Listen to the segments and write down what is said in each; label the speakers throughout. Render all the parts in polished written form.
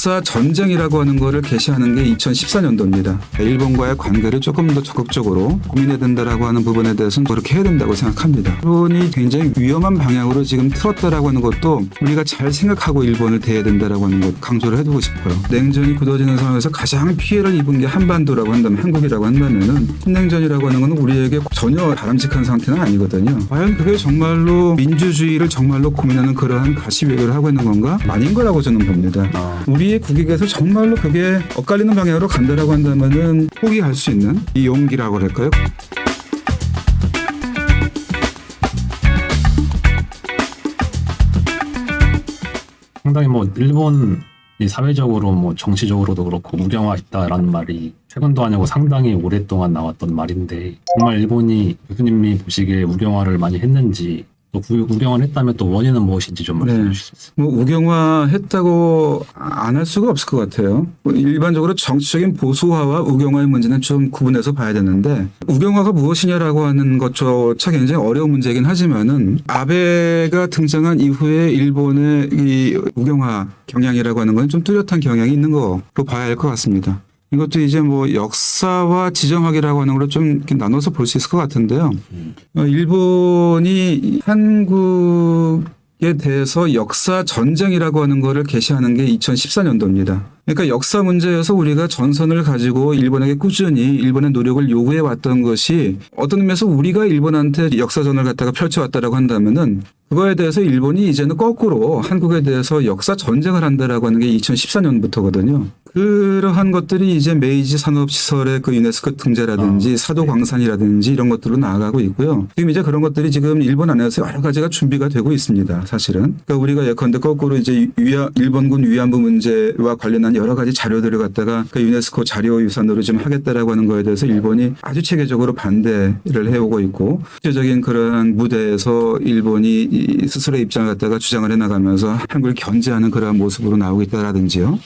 Speaker 1: 역사 전쟁이라고 하는 거를 게시하는 게 2014년도입니다. 일본과의 관계를 조금 더 적극적으로 고민해야 된다라고 하는 부분에 대해서는 그렇게 해야 된다고 생각합니다. 일본이 굉장히 위험한 방향으로 지금 틀었다라고 하는 것도 우리가 잘 생각하고 일본을 대해야 된다라고 하는 것 강조를 해두고 싶어요. 냉전이 굳어지는 상황에서 가장 피해를 입은 게 한반도라고 한다면, 한국이라고 한다면은 신냉전이라고 하는 건 우리에게 전혀 바람직한 상태는 아니거든요. 과연 그게 정말로 민주주의를 정말로 고민하는 그러한 가시 외교를 하고 있는 건가? 아닌 거라고 저는 봅니다. 우리의 국익에서 정말로 그게 엇갈리는 방향으로 간다라고 한다면은 포기할 수 있는 이 용기라고 할까요?
Speaker 2: 상당히 일본이 사회적으로 정치적으로도 그렇고 무경화했다라는 말이 최근도 아니고 상당히 오랫동안 나왔던 말인데, 정말 일본이 교수님이 보시기에 무경화를 많이 했는지, 또 우경화를 했다면 또 원인은 무엇인지 좀 말씀해 주실 수 있어요?
Speaker 1: 우경화했다고 안 할 수가 없을 것 같아요. 일반적으로 정치적인 보수화와 우경화의 문제는 좀 구분해서 봐야 되는데, 우경화가 무엇이냐라고 하는 것조차 굉장히 어려운 문제이긴 하지만은 아베가 등장한 이후에 일본의 이 우경화 경향이라고 하는 건 좀 뚜렷한 경향이 있는 거로 봐야 할 것 같습니다. 이것도 이제 역사와 지정학이라고 하는 걸로 좀 이렇게 나눠서 볼 수 있을 것 같은데요. 일본이 한국에 대해서 역사 전쟁이라고 하는 거를 게시하는 게 2014년도입니다. 그러니까 역사 문제에서 우리가 전선을 가지고 일본에게 꾸준히 일본의 노력을 요구해 왔던 것이 어떤 의미에서 우리가 일본한테 역사전을 갖다가 펼쳐왔다라고 한다면은 그거에 대해서 일본이 이제는 거꾸로 한국에 대해서 역사 전쟁을 한다라고 하는 게 2014년부터거든요. 그러한 것들이 이제 메이지 산업시설의 그 유네스코 등재라든지 사도광산이라든지 이런 것들로 나아가고 있고요. 지금 이제 그런 것들이 지금 일본 안에서 여러 가지가 준비가 되고 있습니다. 사실은. 그러니까 우리가 예컨대 거꾸로 이제 일본군 위안부 문제와 관련한 여러 가지 자료들을 갖다가 그 유네스코 자료유산으로 좀 하겠다라고 하는 거에 대해서 일본이 아주 체계적으로 반대를 해오고 있고, 국제적인 그런 무대에서 일본이 스스로의 입장을 갖다가 주장을 해나가면서 한국을 견제하는 그러한 모습으로 나오고 있다라든지요.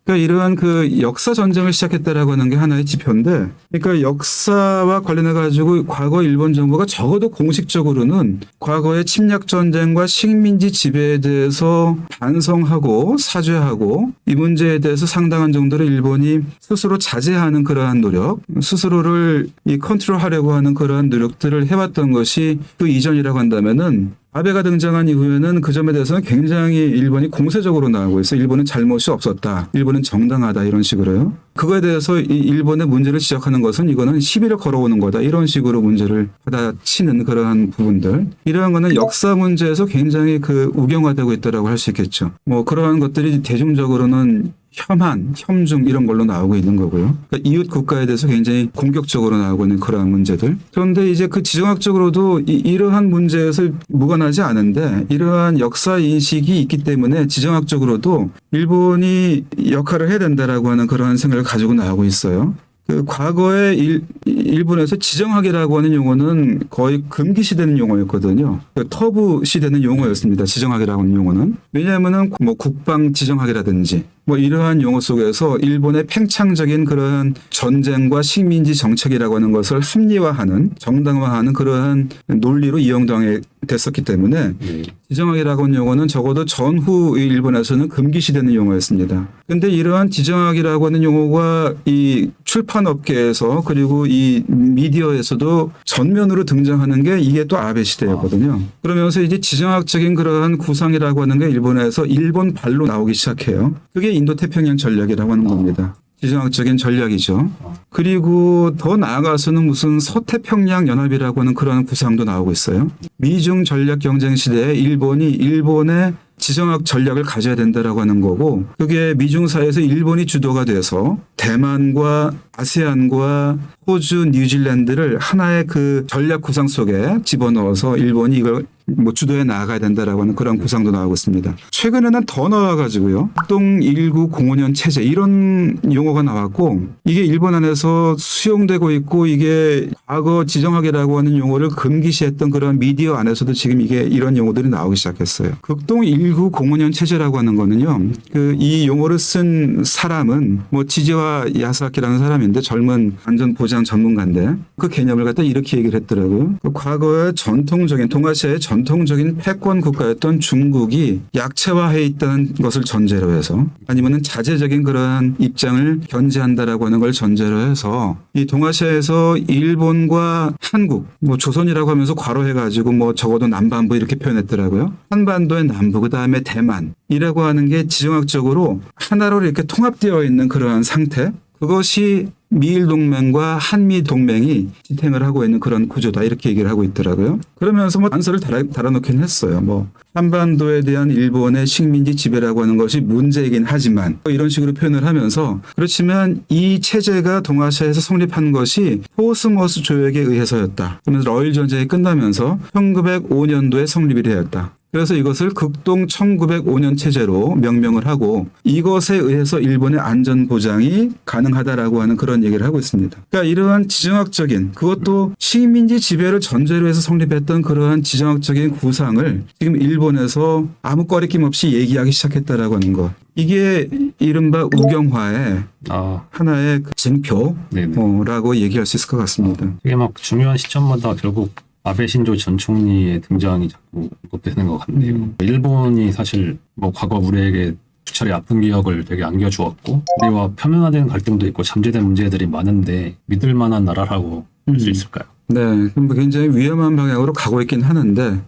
Speaker 1: 그러니까 이러한 그 역사 전쟁을 시작했다라고 하는 게 하나의 지표인데, 그러니까 역사와 관련해 가지고 과거 일본 정부가 적어도 공식적으로는 과거의 침략 전쟁과 식민지 지배에 대해서 반성하고 사죄하고 이 문제에 대해서 상당한 정도로 일본이 스스로 자제하는 그러한 노력, 스스로를 컨트롤하려고 하는 그러한 노력들을 해왔던 것이 그 이전이라고 한다면은, 아베가 등장한 이후에는 그 점에 대해서는 굉장히 일본이 공세적으로 나오고 있어요. 일본은 잘못이 없었다. 일본은 정당하다. 이런 식으로요. 그거에 대해서 이 일본의 문제를 지적하는 것은 이거는 시비를 걸어오는 거다. 이런 식으로 문제를 받아치는 그러한 부분들. 이러한 거는 역사 문제에서 굉장히 그 우경화되고 있다라고 할 수 있겠죠. 그러한 것들이 대중적으로는 혐한, 혐중 이런 걸로 나오고 있는 거고요. 그러니까 이웃 국가에 대해서 굉장히 공격적으로 나오고 있는 그러한 문제들. 그런데 이제 그 지정학적으로도 이러한 문제에서 무관하지 않은데, 이러한 역사 인식이 있기 때문에 지정학적으로도 일본이 역할을 해야 된다라고 하는 그러한 생각을 가지고 나오고 있어요. 그 과거에 일본에서 지정학이라고 하는 용어는 거의 금기시되는 용어였거든요. 터부시되는 용어였습니다. 지정학이라고 하는 용어는. 왜냐하면은 국방 지정학이라든지 이러한 용어 속에서 일본의 팽창적인 그러한 전쟁과 식민지 정책이라고 하는 것을 합리화하는, 정당화하는 그러한 논리로 이용됐었기 때문에 지정학이라고 하는 용어는 적어도 전후 일본에서는 금기시되는 용어였습니다. 그런데 이러한 지정학이라고 하는 용어가 이 출판업계에서 그리고 이 미디어에서도 전면으로 등장하는 게 이게 또 아베 시대였거든요. 그러면서 이제 지정학적인 그러한 구상이라고 하는 게 일본에서 일본 발로 나오기 시작해요. 그게 인도태평양 전략이라고 하는 겁니다. 지정학적인 전략이죠. 그리고 더 나아가서는 무슨 서태평양 연합이라고 하는 그런 구상도 나오고 있어요. 미중 전략 경쟁 시대에 일본이 일본의 지정학 전략을 가져야 된다라고 하는 거고, 그게 미중 사이에서 일본이 주도가 돼서 대만과 아세안과 호주, 뉴질랜드를 하나의 그 전략 구상 속에 집어넣어서 일본이 이걸 주도해 나아가야 된다라고 하는 그런 구상도 나오고 있습니다. 최근에는 더 나와가지고요. 합동 1905년 체제 이런 용어가 나왔고, 이게 일본 안에서 수용되고 있고, 이게 과거 지정학이라고 하는 용어를 금기시했던 그런 미디어 안에서도 지금 이게 이런 용어들이 나오기 시작했어요. 극동 1905년 체제라고 하는 거는요. 이 용어를 쓴 사람은 지지와 야사키라는 사람인데, 젊은 안전보장 전문가인데 그 개념을 갖다 이렇게 얘기를 했더라고요. 과거의 전통적인 동아시아의 전통적인 패권 국가였던 중국이 약체화해 있다는 것을 전제로 해서 아니면은 자제적인 그러한 입장을 견지한다라고 하는 걸 전제로 해서 이 동아시아에서 일본과 한국, 뭐 조선이라고 하면서 괄호해가지고 뭐 적어도 남반부 이렇게 표현했더라고요. 한반도의 남부, 그 다음에 대만이라고 하는 게 지정학적으로 하나로 이렇게 통합되어 있는 그러한 상태. 그것이 미일 동맹과 한미 동맹이 지탱을 하고 있는 그런 구조다 이렇게 얘기를 하고 있더라고요. 그러면서 뭐 단서를 달아놓긴 했어요. 뭐 한반도에 대한 일본의 식민지 지배라고 하는 것이 문제이긴 하지만 뭐 이런 식으로 표현을 하면서 그렇지만 이 체제가 동아시아에서 성립한 것이 포스머스 조약에 의해서였다. 그러면서 러일 전쟁이 끝나면서 1905년도에 성립이 되었다. 그래서 이것을 극동 1905년 체제로 명명을 하고 이것에 의해서 일본의 안전 보장이 가능하다라고 하는 그런 얘기를 하고 있습니다. 그러니까 이러한 지정학적인 그것도 식민지 지배를 전제로 해서 성립했던 그러한 지정학적인 구상을 지금 일본에서 아무 꺼리낌 없이 얘기하기 시작했다라고 하는 것. 이게 이른바 우경화의 하나의 징표라고 얘기할 수 있을 것 같습니다.
Speaker 2: 이게 막 중요한 시점마다 결국 아베 신조 전 총리의 등장이 자꾸 언급되는 것 같네요. 일본이 사실 뭐 과거 우리에게 수차례 아픈 기억을 되게 안겨주었고 우리와 표면화된 갈등도 있고 잠재된 문제들이 많은데 믿을 만한 나라라고 할 수 있을까요?
Speaker 1: 네, 굉장히 위험한 방향으로 가고 있긴 하는데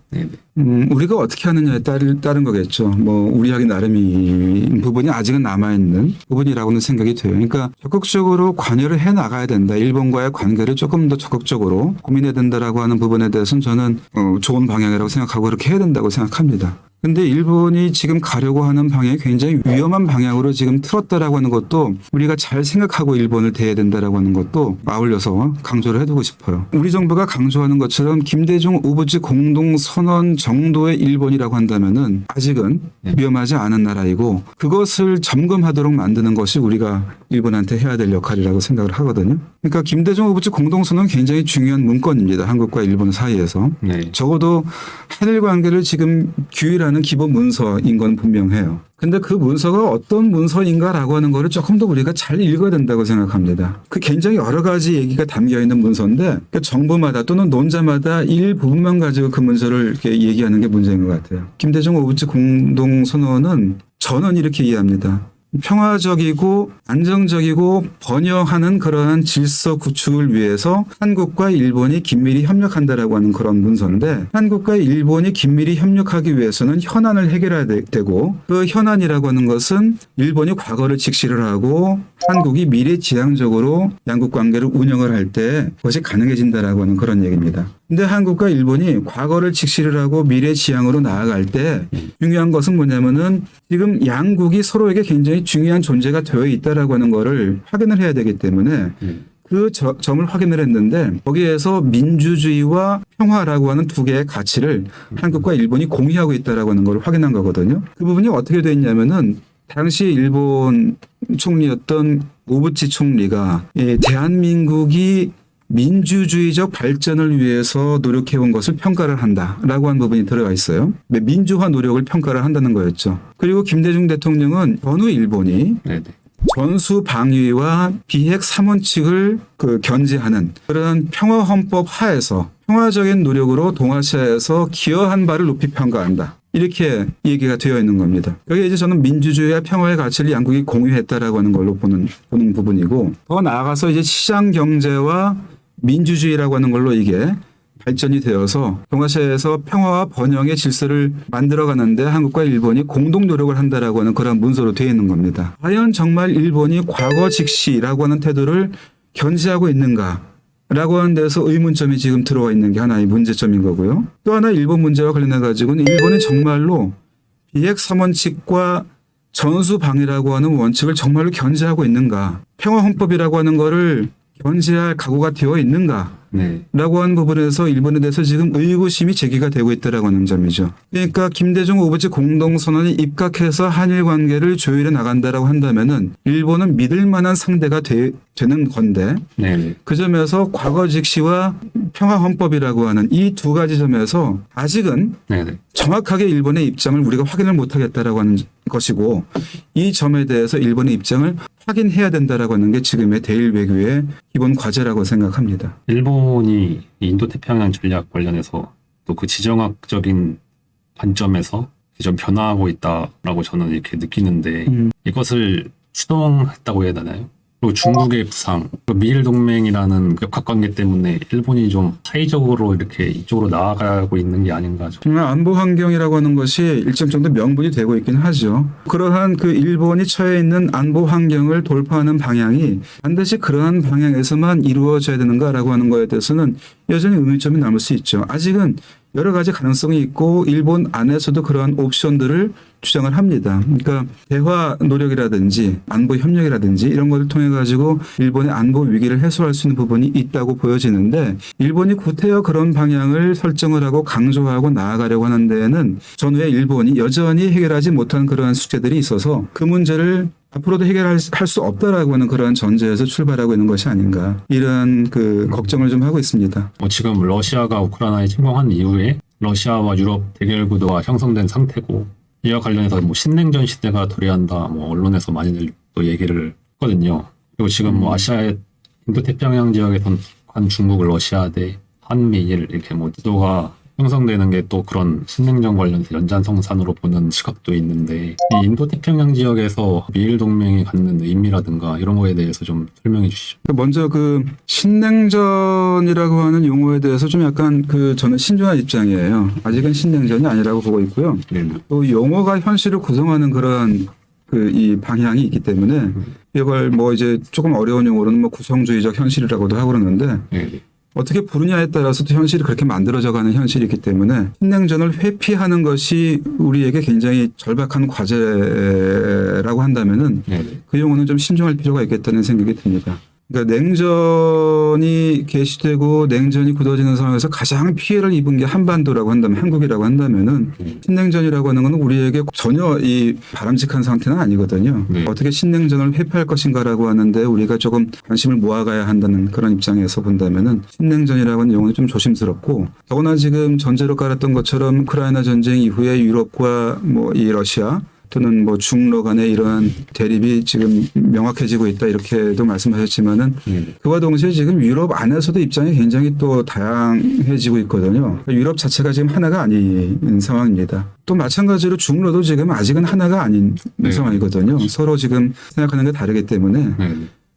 Speaker 1: 우리가 어떻게 하느냐에 따른 거겠죠. 뭐 우리 하기 나름인 부분이 아직은 남아있는 부분이라고는 생각이 돼요. 그러니까 적극적으로 관여를 해 나가야 된다. 일본과의 관계를 조금 더 적극적으로 고민해야 된다라고 하는 부분에 대해서는 저는 좋은 방향이라고 생각하고 그렇게 해야 된다고 생각합니다. 근데 일본이 지금 가려고 하는 방향이 굉장히 위험한 방향으로 지금 틀었다라고 하는 것도 우리가 잘 생각하고 일본을 대해야 된다라고 하는 것도 아울러서 강조를 해두고 싶어요. 우리 정부가 강조하는 것처럼 김대중 우부지 공동선언 정도의 일본이라고 한다면은 아직은 위험하지 않은 나라이고 그것을 점검하도록 만드는 것이 우리가 일본한테 해야 될 역할이라고 생각을 하거든요. 그러니까 김대중 우부지 공동선언은 굉장히 중요한 문건입니다. 한국과 일본 사이에서. 적어도 한일 관계를 지금 규율하는 기본 문서인 건 분명해요. 근데 그 문서가 어떤 문서인가라고 하는 거를 조금 더 우리가 잘 읽어야 된다고 생각합니다. 그 굉장히 여러 가지 얘기가 담겨 있는 문서인데 그 정부마다 또는 논자마다 일부분만 가지고 그 문서를 이렇게 얘기하는 게 문제인 것 같아요. 김대중 우부지 공동선언은 저는 이렇게 이해합니다. 평화적이고 안정적이고 번영하는 그러한 질서 구축을 위해서 한국과 일본이 긴밀히 협력한다라고 하는 그런 문서인데 한국과 일본이 긴밀히 협력하기 위해서는 현안을 해결해야 되고 그 현안이라고 하는 것은 일본이 과거를 직시를 하고 한국이 미래지향적으로 양국 관계를 운영을 할 때 그것이 가능해진다라고 하는 그런 얘기입니다. 근데 한국과 일본이 과거를 직시를 하고 미래지향으로 나아갈 때 중요한 것은 뭐냐면은 지금 양국이 서로에게 굉장히 중요한 존재가 되어 있다라고 하는 거를 확인을 해야 되기 때문에 그 점을 확인을 했는데 거기에서 민주주의와 평화라고 하는 두 개의 가치를 한국과 일본이 공유하고 있다라고 하는 걸 확인한 거거든요. 그 부분이 어떻게 돼 있냐면은 당시 일본 총리였던 우부치 총리가 대한민국이 민주주의적 발전을 위해서 노력해온 것을 평가를 한다라고 하는 부분이 들어가 있어요. 민주화 노력을 평가를 한다는 거였죠. 그리고 김대중 대통령은 전후 일본이 전수 방위와 비핵 3원칙을 견지하는 그런 평화 헌법 하에서 평화적인 노력으로 동아시아에서 기여한 바를 높이 평가한다. 이렇게 얘기가 되어 있는 겁니다. 여기 이제 저는 민주주의와 평화의 가치를 양국이 공유했다라고 하는 걸로 보는 부분이고 더 나아가서 이제 시장 경제와 민주주의라고 하는 걸로 이게 발전이 되어서 동아시아에서 평화와 번영의 질서를 만들어가는데 한국과 일본이 공동 노력을 한다라고 하는 그런 문서로 되어 있는 겁니다. 과연 정말 일본이 과거 직시라고 하는 태도를 견지하고 있는가? 라고 하는 데서 의문점이 지금 들어와 있는 게 하나의 문제점인 거고요. 또 하나 일본 문제와 관련해 가지고는 일본이 정말로 비핵 3원칙과 전수방위라고 하는 원칙을 정말로 견지하고 있는가? 평화헌법이라고 하는 거를 견지할 각오가 되어 있는가? 라고 하는 부분에서 일본에 대해서 지금 의구심이 제기가 되고 있다라고 하는 점이죠. 그러니까 김대중 우부지 공동선언이 입각해서 한일 관계를 조율해 나간다라고 한다면은 일본은 믿을 만한 상대가 되는 건데 그 점에서 과거 직시와 평화헌법이라고 하는 이 두 가지 점에서 아직은 정확하게 일본의 입장을 우리가 확인을 못하겠다라고 하는 것이고 이 점에 대해서 일본의 입장을 확인해야 된다라고 하는 게 지금의 대일 외교의 기본 과제라고 생각합니다.
Speaker 2: 일본이 인도태평양 전략 관련해서 또 그 지정학적인 관점에서 좀 변화하고 있다라고 저는 이렇게 느끼는데 이것을 추동했다고 해야 되나요? 그리고 중국의 부상, 미일 동맹이라는 역학관계 때문에 일본이 좀 사회적으로 이렇게 이쪽으로 나아가고 있는 게 아닌가.
Speaker 1: 정말 안보 환경이라고 하는 것이 일정 정도 명분이 되고 있긴 하죠. 그러한 그 일본이 처해 있는 안보 환경을 돌파하는 방향이 반드시 그러한 방향에서만 이루어져야 되는가라고 하는 거에 대해서는 여전히 의문점이 남을 수 있죠. 아직은 여러 가지 가능성이 있고 일본 안에서도 그러한 옵션들을 주장을 합니다. 그러니까 대화 노력이라든지 안보 협력이라든지 이런 것을 통해 가지고 일본의 안보 위기를 해소할 수 있는 부분이 있다고 보여지는데 일본이 구태여 그런 방향을 설정을 하고 강조하고 나아가려고 하는 데에는 전후에 일본이 여전히 해결하지 못한 그러한 숙제들이 있어서 그 문제를 앞으로도 해결할 수 없다라고 하는 그런 전제에서 출발하고 있는 것이 아닌가 이런 그 걱정을 좀 하고 있습니다.
Speaker 2: 지금 러시아가 우크라이나에 침공한 이후에 러시아와 유럽 대결 구도가 형성된 상태고 이와 관련해서 뭐 신냉전 시대가 도래한다 뭐 언론에서 많이들 또 얘기를 했거든요. 그리고 지금 뭐 아시아의 인도태평양 지역에선 북한, 중국, 러시아 대 한미일 이렇게 뭐 구도가 형성되는 게 또 그런 신냉전 관련해서 연장성산으로 보는 시각도 있는데 이 인도태평양 지역에서 미일 동맹이 갖는 의미라든가 이런 거에 대해서 좀 설명해 주시죠.
Speaker 1: 먼저 그 신냉전이라고 하는 용어에 대해서 좀 약간 그 저는 신중한 입장이에요. 아직은 신냉전이 아니라고 보고 있고요. 또 용어가 현실을 구성하는 그런 그 이 방향이 있기 때문에 이걸 뭐 이제 조금 어려운 용어로는 뭐 구성주의적 현실이라고도 하고 그러는데 어떻게 부르냐에 따라서도 현실이 그렇게 만들어져가는 현실이기 때문에 신냉전을 회피하는 것이 우리에게 굉장히 절박한 과제라고 한다면은 그 용어는 좀 신중할 필요가 있겠다는 생각이 듭니다. 그러니까 냉전이 개시되고 냉전이 굳어지는 상황에서 가장 피해를 입은 게 한반도라고 한다면 한국이라고 한다면은 신냉전이라고 하는 건 우리에게 전혀 이 바람직한 상태는 아니거든요. 어떻게 신냉전을 회피할 것인가라고 하는데 우리가 조금 관심을 모아가야 한다는 그런 입장에서 본다면은 신냉전이라고 하는 용어는 좀 조심스럽고 더구나 지금 전제로 깔았던 것처럼 우크라이나 전쟁 이후에 유럽과 뭐 이 러시아 또는 뭐 중러 간의 이러한 대립이 지금 명확해지고 있다 이렇게도 말씀하셨지만은 그와 동시에 지금 유럽 안에서도 입장이 굉장히 또 다양해지고 있거든요. 유럽 자체가 지금 하나가 아닌 상황입니다. 또 마찬가지로 중러도 지금 아직은 하나가 아닌 상황이거든요. 서로 지금 생각하는 게 다르기 때문에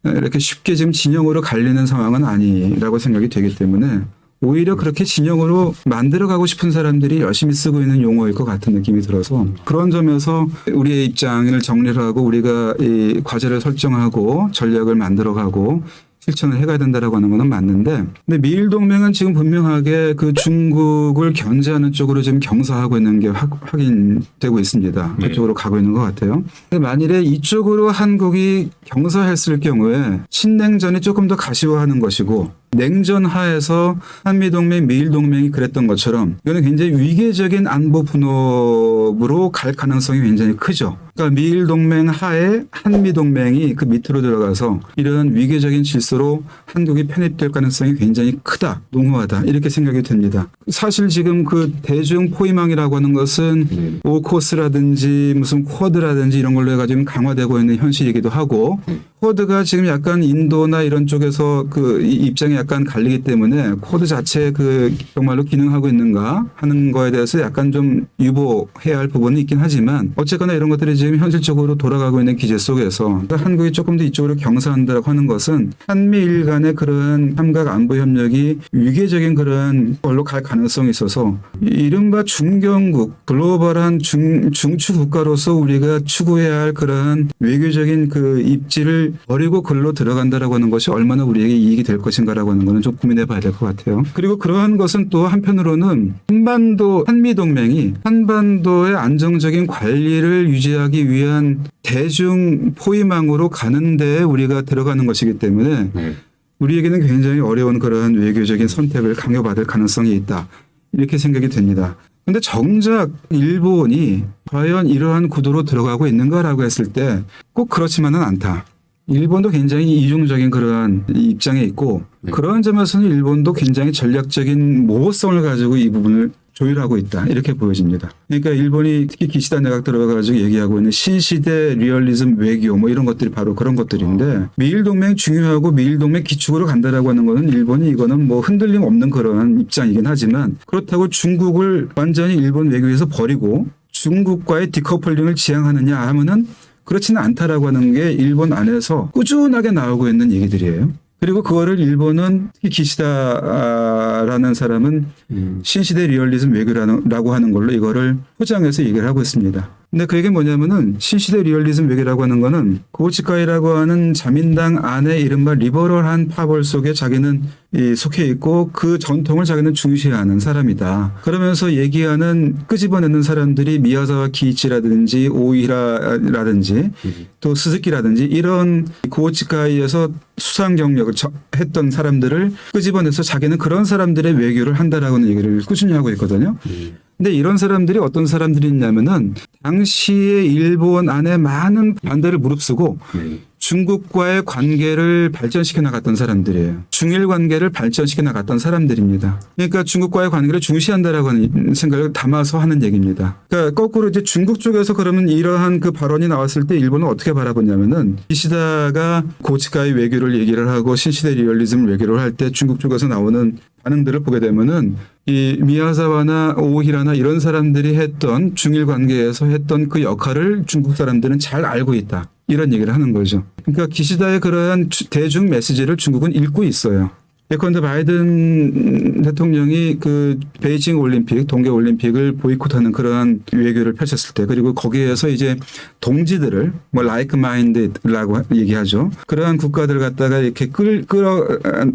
Speaker 1: 이렇게 쉽게 지금 진영으로 갈리는 상황은 아니라고 생각이 되기 때문에 오히려 그렇게 진영으로 만들어가고 싶은 사람들이 열심히 쓰고 있는 용어일 것 같은 느낌이 들어서 그런 점에서 우리의 입장을 정리를 하고 우리가 이 과제를 설정하고 전략을 만들어가고 실천을 해가야 된다라고 하는 것은 맞는데 근데 미일 동맹은 지금 분명하게 그 중국을 견제하는 쪽으로 지금 경사하고 있는 게 확인되고 있습니다. 그쪽으로 가고 있는 것 같아요. 근데 만일에 이쪽으로 한국이 경사했을 경우에 신냉전이 조금 더 가시화하는 것이고 냉전 하에서 한미동맹, 미일동맹이 그랬던 것처럼 이거는 굉장히 위계적인 안보 분업으로 갈 가능성이 굉장히 크죠. 그러니까 미일동맹 하에 한미동맹이 그 밑으로 들어가서 이런 위계적인 질서로 한국이 편입될 가능성이 굉장히 크다, 농후하다 이렇게 생각이 됩니다. 사실 지금 그 대중 포위망이라고 하는 것은 오코스라든지 무슨 쿼드라든지 이런 걸로 해가지고 강화되고 있는 현실이기도 하고 쿼드가 지금 약간 인도나 이런 쪽에서 그 입장이 약간 갈리기 때문에 쿼드 자체 그 정말로 기능하고 있는가 하는 거에 대해서 약간 좀 유보해야 할 부분이 있긴 하지만 어쨌거나 이런 것들이 지금 현실적으로 돌아가고 있는 기제 속에서 한국이 조금 더 이쪽으로 경사한다고 하는 것은 한미일 간의 그런 삼각 안보 협력이 위계적인 그런 걸로 갈 가능성이 있어서 이른바 중견국 글로벌한 중추 국가로서 우리가 추구해야 할 그런 외교적인 그 입지를 버리고 글로 들어간다라고 하는 것이 얼마나 우리에게 이익이 될 것인가라고 하는 것은 좀 고민해 봐야 될 것 같아요. 그리고 그러한 것은 또 한편으로는 한미동맹이 한반도의 안정적인 관리를 유지하기 위한 대중 포위망으로 가는데 우리가 들어가는 것이기 때문에 우리에게는 굉장히 어려운 그런 외교적인 선택을 강요받을 가능성이 있다. 이렇게 생각이 됩니다. 그런데 정작 일본이 과연 이러한 구도로 들어가고 있는가라고 했을 때 꼭 그렇지만은 않다. 일본도 굉장히 이중적인 그런 입장에 있고 그런 점에서는 일본도 굉장히 전략적인 모호성을 가지고 이 부분을 조율하고 있다 이렇게 보여집니다. 그러니까 일본이 특히 기시다 내각 들어가가지고 얘기하고 있는 신시대 리얼리즘 외교 뭐 이런 것들이 바로 그런 것들인데 미일 동맹 중요하고 미일 동맹 기축으로 간다라고 하는 거는 일본이 이거는 뭐 흔들림 없는 그런 입장이긴 하지만 그렇다고 중국을 완전히 일본 외교에서 버리고 중국과의 디커플링을 지향하느냐 하면은 그렇지는 않다라고 하는 게 일본 안에서 꾸준하게 나오고 있는 얘기들이에요. 그리고 그거를 일본은 특히 기시다라는 사람은 신시대 리얼리즘 외교라고 하는 걸로 이거를 포장해서 얘기를 하고 있습니다. 근데 그게 뭐냐면은 신시대 리얼리즘 외교라고 하는 거는 고우치카이라고 하는 자민당 안에 이른바 리버럴한 파벌 속에 자기는 속해 있고 그 전통을 자기는 중시하는 사람이다. 그러면서 얘기하는 끄집어내는 사람들이 미야자와 기이치라든지 오이라라든지 또 스즈키라든지 이런 고우치카이에서 수상 경력을 했던 사람들을 끄집어내서 자기는 그런 사람들의 외교를 한다라고는 얘기를 꾸준히 하고 있거든요. 근데 이런 사람들이 어떤 사람들이 있냐면은 당시에 일본 안에 많은 반대를 무릅쓰고 중국과의 관계를 발전시켜 나갔던 사람들이에요. 중일 관계를 발전시켜 나갔던 사람들입니다. 그러니까 중국과의 관계를 중시한다라고 하는 생각을 담아서 하는 얘기입니다. 그러니까 거꾸로 이제 중국 쪽에서 그러면 이러한 그 발언이 나왔을 때 일본은 어떻게 바라보냐면은 기시다가 고치카이 외교를 얘기를 하고 신시대 리얼리즘 외교를 할 때 중국 쪽에서 나오는 반응들을 보게 되면은 이 미야자와나 오히라나 이런 사람들이 했던 중일 관계에서 했던 그 역할을 중국 사람들은 잘 알고 있다. 이런 얘기를 하는 거죠. 그러니까 기시다의 그러한 대중 메시지를 중국은 읽고 있어요. 예컨대 바이든 대통령이 그 베이징 올림픽, 동계 올림픽을 보이콧하는 그러한 외교를 펼쳤을 때, 그리고 거기에서 이제 동지들을 뭐 라이크 마인드라고 얘기하죠. 그러한 국가들 갖다가 이렇게 끌어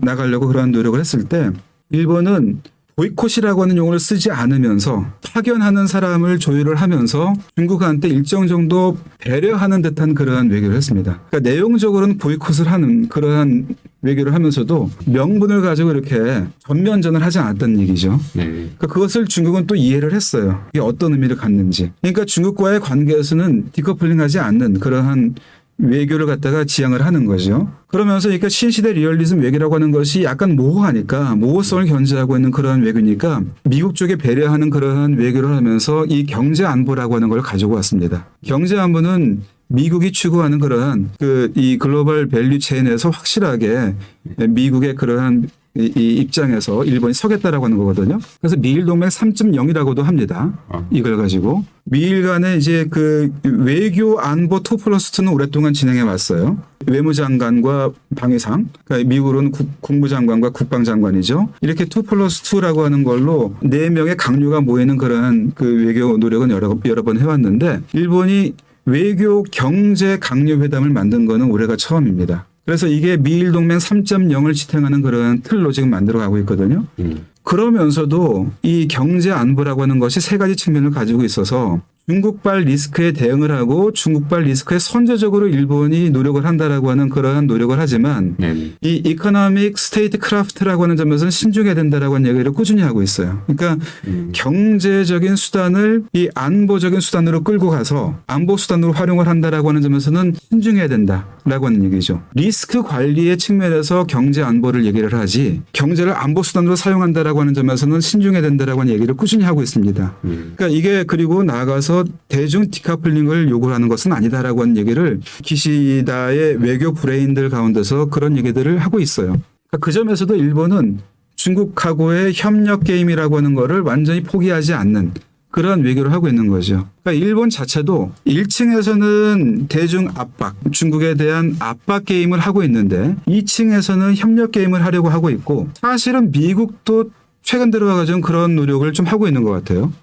Speaker 1: 나가려고 그러한 노력을 했을 때, 일본은 보이콧이라고 하는 용어를 쓰지 않으면서 파견하는 사람을 조율을 하면서 중국한테 일정 정도 배려하는 듯한 그러한 외교를 했습니다. 그러니까 내용적으로는 보이콧을 하는 그러한 외교를 하면서도 명분을 가지고 이렇게 전면전을 하지 않았다는 얘기죠. 그러니까 그것을 중국은 또 이해를 했어요. 이게 어떤 의미를 갖는지. 그러니까 중국과의 관계에서는 디커플링하지 않는 그러한 외교를 갖다가 지향을 하는 거죠. 그러면서 그러니까 신시대 리얼리즘 외교라고 하는 것이 약간 모호하니까 모호성을 견지하고 있는 그러한 외교니까 미국 쪽에 배려하는 그러한 외교를 하면서 이 경제 안보라고 하는 걸 가지고 왔습니다. 경제 안보는 미국이 추구하는 그러한 이 글로벌 밸류 체인에서 확실하게 미국의 그러한 이 입장에서 일본이 서겠다라고 하는 거거든요. 그래서 미일 동맹 3.0이라고도 합니다. 이걸 가지고 미일 간의 이제 그 외교 안보 2+2는 오랫동안 진행해 왔어요. 외무장관과 방위상, 그러니까 미국으로는 국무장관과 국방장관이죠. 이렇게 2+2라고 하는 걸로 4명의 강요가 모이는 그런 그 외교 노력은 여러 번 해왔는데 일본이 외교 경제 강요 회담을 만든 거는 올해가 처음입니다. 그래서 이게 미일 동맹 3.0을 지탱하는 그런 틀로 지금 만들어가고 있거든요. 그러면서도 이 경제 안보라고 하는 것이 세 가지 측면을 가지고 있어서 중국발 리스크에 대응을 하고 중국발 리스크에 선제적으로 일본이 노력을 한다라고 하는 그러한 노력을 하지만 이 이코노믹 스테이트 크래프트라고 하는 점에서는 신중해야 된다라고 하는 얘기를 꾸준히 하고 있어요. 그러니까 경제적인 수단을 이 안보적인 수단으로 끌고 가서 안보 수단으로 활용을 한다라고 하는 점에서는 신중해야 된다라고 하는 얘기죠. 리스크 관리의 측면에서 경제 안보를 얘기를 하지 경제를 안보 수단으로 사용한다라고 하는 점에서는 신중해야 된다라고 하는 얘기를 꾸준히 하고 있습니다. 그러니까 이게 그리고 나아가서 대중 디커플링을 요구하는 것은 아니다라고 하는 얘기를 기시다의 외교 브레인들 가운데서 그런 얘기들을 하고 있어요. 그러니까 그 점에서도 일본은 중국하고의 협력 게임이라고 하는 거를 완전히 포기하지 않는 그런 외교를 하고 있는 거죠. 그러니까 일본 자체도 1층에서는 대중 압박, 중국에 대한 압박 게임을 하고 있는데 2층에서는 협력 게임을 하려고 하고 있고 사실은 미국도 최근 들어와가지고 그런 노력을 좀 하고 있는 것 같아요.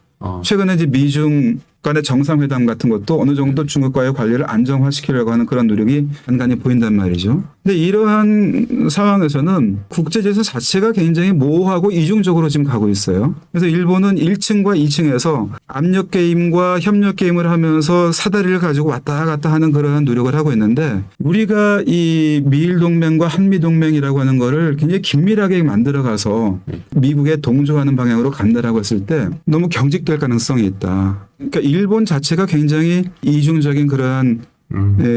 Speaker 1: 최근에 이제 미중 간의 정상회담 같은 것도 어느 정도 중국과의 관계를 안정화시키려고 하는 그런 노력이 간간히 보인단 말이죠. 근데 이러한 상황에서는 국제제재 자체가 굉장히 모호하고 이중적으로 지금 가고 있어요. 그래서 일본은 1층과 2층에서 압력 게임과 협력 게임을 하면서 사다리를 가지고 왔다 갔다 하는 그러한 노력을 하고 있는데 우리가 이 미일 동맹과 한미 동맹이라고 하는 거를 굉장히 긴밀하게 만들어가서 미국에 동조하는 방향으로 간다라고 했을 때 너무 경직될 가능성이 있다. 그러니까 일본 자체가 굉장히 이중적인 그러한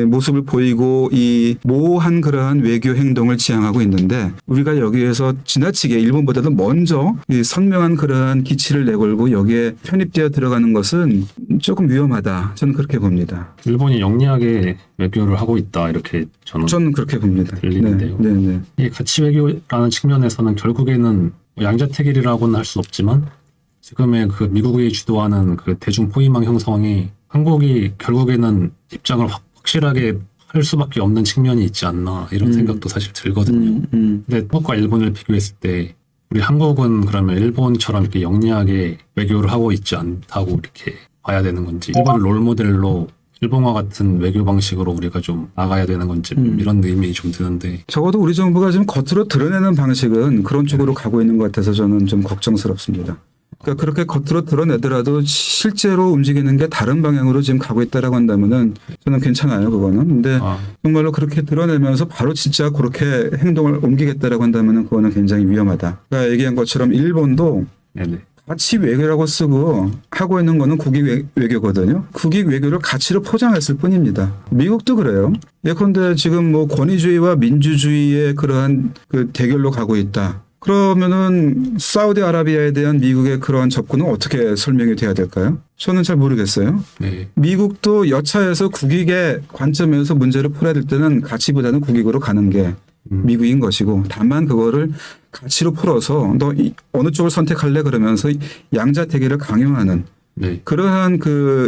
Speaker 1: 모습을 보이고 이 모호한 그러한 외교 행동을 지향하고 있는데 우리가 여기에서 지나치게 일본보다도 먼저 이 선명한 그러한 기치를 내걸고 여기에 편입되어 들어가는 것은 조금 위험하다. 저는 그렇게 봅니다.
Speaker 2: 일본이 영리하게 외교를 하고 있다 이렇게 저는
Speaker 1: 그렇게 봅니다.
Speaker 2: 들리는데요.
Speaker 1: 네.
Speaker 2: 이 가치 외교라는 측면에서는 결국에는 양자택일이라고는 할 수 없지만 지금의 그 미국이 주도하는 그 대중 포위망 형성이 한국이 결국에는 입장을 확실하게 할 수밖에 없는 측면이 있지 않나 이런 생각도 사실 들거든요. 근데 한국과 일본을 비교했을 때 우리 한국은 그러면 일본처럼 이렇게 영리하게 외교를 하고 있지 않다고 이렇게 봐야 되는 건지 일본을 롤모델로 일본과 같은 외교 방식으로 우리가 좀 나가야 되는 건지 이런 의미 좀 드는데
Speaker 1: 적어도 우리 정부가 지금 겉으로 드러내는 방식은 그런 쪽으로 가고 있는 것 같아서 저는 좀 걱정스럽습니다. 그러니까 그렇게 겉으로 드러내더라도 실제로 움직이는 게 다른 방향으로 지금 가고 있다라고 한다면은 저는 괜찮아요, 그거는. 근데 정말로 그렇게 드러내면서 바로 진짜 그렇게 행동을 옮기겠다라고 한다면은 그거는 굉장히 위험하다. 그러니까 얘기한 것처럼 일본도
Speaker 2: 네네.
Speaker 1: 가치 외교라고 쓰고 하고 있는 거는 국익 외교거든요. 국익 외교를 가치로 포장했을 뿐입니다. 미국도 그래요. 예컨대 지금 뭐 권위주의와 민주주의의 그러한 그 대결로 가고 있다. 그러면은 사우디아라비아에 대한 미국의 그러한 접근은 어떻게 설명이 돼야 될까요? 저는 잘 모르겠어요.
Speaker 2: 네.
Speaker 1: 미국도 여차해서 국익의 관점에서 문제를 풀어야 될 때는 가치보다는 국익으로 가는 게 미국인 것이고 다만 그거를 가치로 풀어서 너 어느 쪽을 선택할래 그러면서 양자택일을 강요하는
Speaker 2: 네.
Speaker 1: 그러한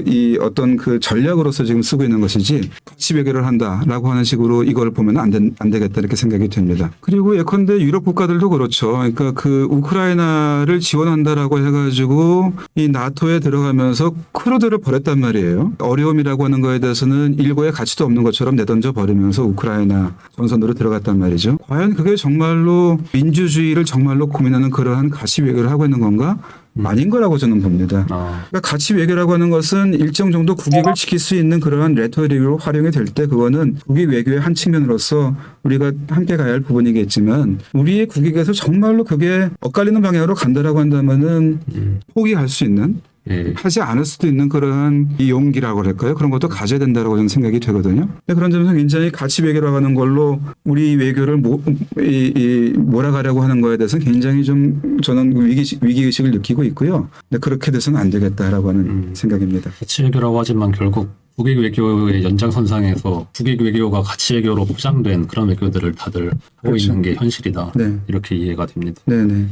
Speaker 1: 이 어떤 그 전략으로서 지금 쓰고 있는 것이지 가치 외교를 한다라고 하는 식으로 이걸 보면 안 되겠다 이렇게 생각이 됩니다. 그리고 예컨대 유럽 국가들도 그렇죠. 그러니까 그 우크라이나를 지원한다라고 해가지고 이 나토에 들어가면서 크루드를 버렸단 말이에요. 어려움이라고 하는 거에 대해서는 일고의 가치도 없는 것처럼 내던져 버리면서 우크라이나 전선으로 들어갔단 말이죠. 과연 그게 정말로 민주주의를 정말로 고민하는 그러한 가치 외교를 하고 있는 건가? 아닌 거라고 저는 봅니다. 그러니까 가치 외교라고 하는 것은 일정 정도 국익을 지킬 수 있는 그러한 레토릭으로 활용이 될 때 그거는 국익 외교의 한 측면으로서 우리가 함께 가야 할 부분이겠지만 우리의 국익에서 정말로 그게 엇갈리는 방향으로 간다라고 한다면은 포기할 수 있는 하지 않을 수도 있는 그러한 이 용기라고 할까요? 그런 것도 가져야 된다라고 저는 생각이 되거든요. 그런 점에서 굉장히 가치 외교라고 하는 걸로 우리 외교를 몰아가려고 하는 거에 대해서는 굉장히 좀 저는 위기의식을 느끼고 있고요. 근데 그렇게 돼서는 안 되겠다라고 하는 생각입니다.
Speaker 2: 가치 외교라고 하지만 결국 국익 외교의 연장선상에서 국익 외교가 가치 외교로 포장된 그런 외교들을 다들 하고
Speaker 1: 그렇죠.
Speaker 2: 있는 게 현실이다.
Speaker 1: 네.
Speaker 2: 이렇게 이해가 됩니다.
Speaker 1: 네네.